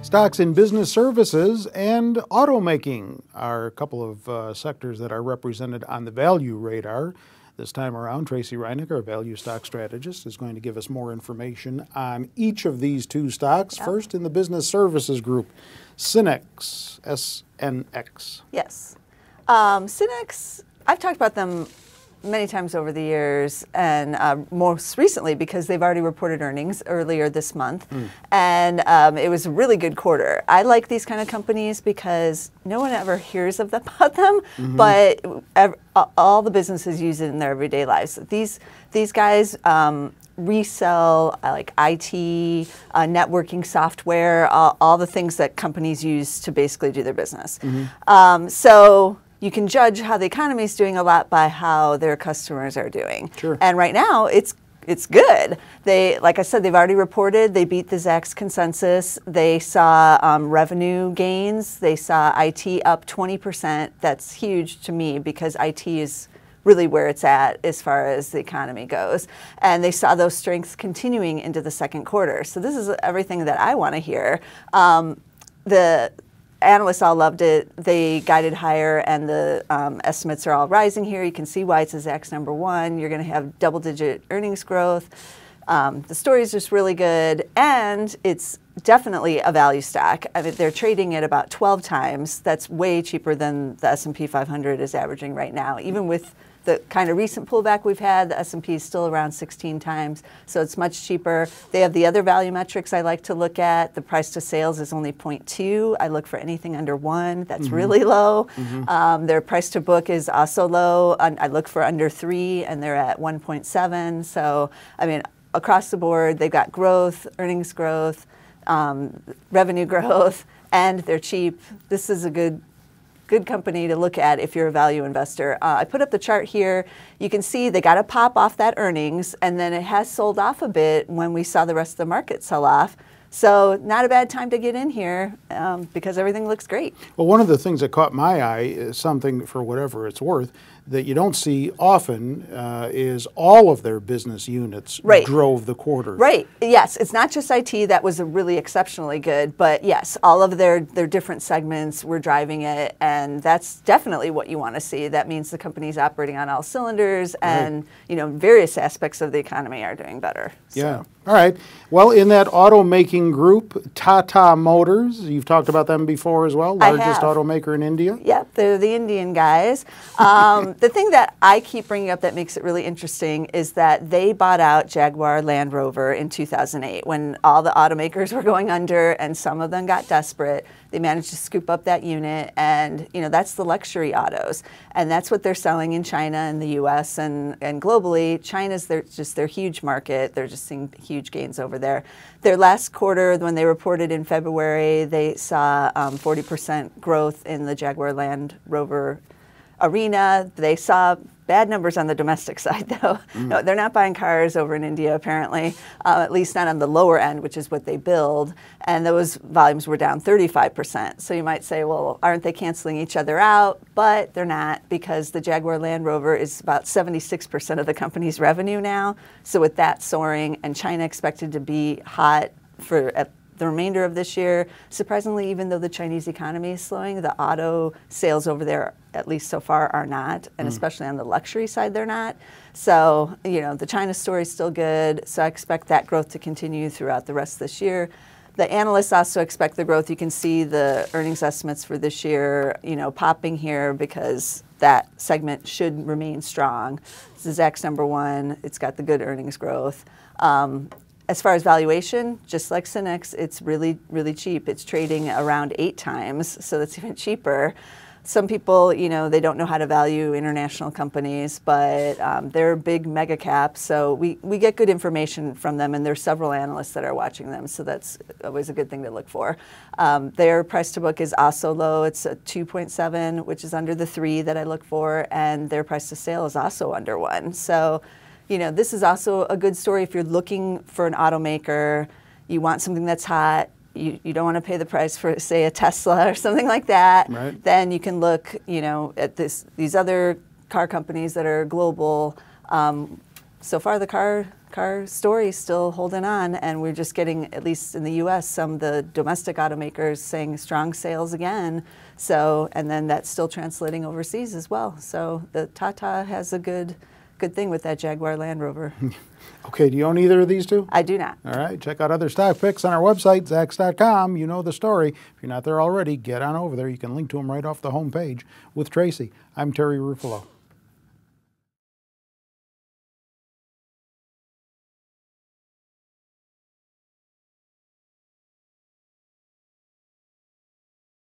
Stocks in business services and automaking are a couple of sectors that are represented on the value radar. This time around, Tracey Ryniec, our value stock strategist, is going to give us more information on each of these two stocks. Yep. First, in the business services group, SYNNEX, S-N-X. Yes. SYNNEX, I've talked about them many times over the years, and most recently because they've already reported earnings earlier this month, and it was a really good quarter. I like these kind of companies because no one ever hears about them, but all the businesses use it in their everyday lives. These guys resell like IT, networking software, all the things that companies use to basically do their business. So you can judge how the economy is doing a lot by how their customers are doing. Sure. And right now, it's good. They, like I said, they've already reported. They beat the Zacks consensus. They saw revenue gains. They saw IT up 20%. That's huge to me because IT is really where it's at as far as the economy goes. And they saw those strengths continuing into the second quarter. So this is everything that I want to hear. The analysts all loved it. They guided higher, and the estimates are all rising here. You can see why it's a Zacks #1. You're going to have double-digit earnings growth. The story is just really good, and it's definitely a value stock. I mean, they're trading at about 12 times. That's way cheaper than the S&P 500 is averaging right now. Even with the kind of recent pullback we've had, the S&P is still around 16 times, so it's much cheaper. They have the other value metrics I like to look at. The price to sales is only 0.2. I look for anything under 1. That's really low. Their price to book is also low. I look for under 3, and they're at 1.7. So, I mean, across the board, they've got growth, earnings growth, revenue growth, and they're cheap. This is a good company to look at if you're a value investor. I put up the chart here. You can see they got a pop off that earnings, and then it has sold off a bit when we saw the rest of the market sell off. So not a bad time to get in here because everything looks great. Well, one of the things that caught my eye is something, for whatever it's worth, that you don't see often is all of their business units drove the quarter. Right. Yes. It's not just IT that was really exceptionally good, but yes, all of their different segments were driving it, and that's definitely what you want to see. That means the company's operating on all cylinders, and you know, various aspects of the economy are doing better. So. Yeah. All right. Well, in that automaking group, Tata Motors, you've talked about them before as well, largest automaker in India. Yep, they're the Indian guys. The thing that I keep bringing up that makes it really interesting is that they bought out Jaguar Land Rover in 2008 when all the automakers were going under and some of them got desperate. They managed to scoop up that unit, and you know, that's the luxury autos, and that's what they're selling in China and the U.S. and globally. China's their huge market. They're just seeing huge gains over there. Their last quarter, when they reported in February, they saw 40% growth in the Jaguar Land Rover arena. They saw bad numbers on the domestic side, though. No, they're not buying cars over in India, apparently, at least not on the lower end, which is what they build. And those volumes were down 35%. So you might say, well, aren't they canceling each other out? But they're not, because the Jaguar Land Rover is about 76% of the company's revenue now. So with that soaring, and China expected to be hot for the remainder of this year, surprisingly, even though the Chinese economy is slowing, the auto sales over there, at least so far, are not, and especially on the luxury side, they're not. So, you know, the China story is still good, so I expect that growth to continue throughout the rest of this year. The analysts also expect the growth. You can see the earnings estimates for this year, you know, popping here because that segment should remain strong. This is Zacks #1. It's got the good earnings growth. As far as valuation, just like SYNNEX, it's really, really cheap. It's trading around 8 times, so that's even cheaper. Some people, you know, they don't know how to value international companies, but they're big mega caps, so we get good information from them, and there's several analysts that are watching them, so that's always a good thing to look for. Their price to book is also low. It's a 2.7, which is under the 3 that I look for, and their price to sale is also under 1. So, you know, this is also a good story if you're looking for an automaker, you want something that's hot, you don't want to pay the price for, say, a Tesla or something like that, then you can look, you know, at these other car companies that are global. So far, the car car story still holding on, and we're just getting, at least in the U.S., some of the domestic automakers saying strong sales again. So, and then that's still translating overseas as well. So the Tata has a good thing with that Jaguar Land Rover. Okay, do you own either of these two? I do not. All right, check out other stock picks on our website, zax.com. You know the story. If you're not there already, get on over there. You can link to them right off the home page. With Tracey, I'm Terry Ruffalo.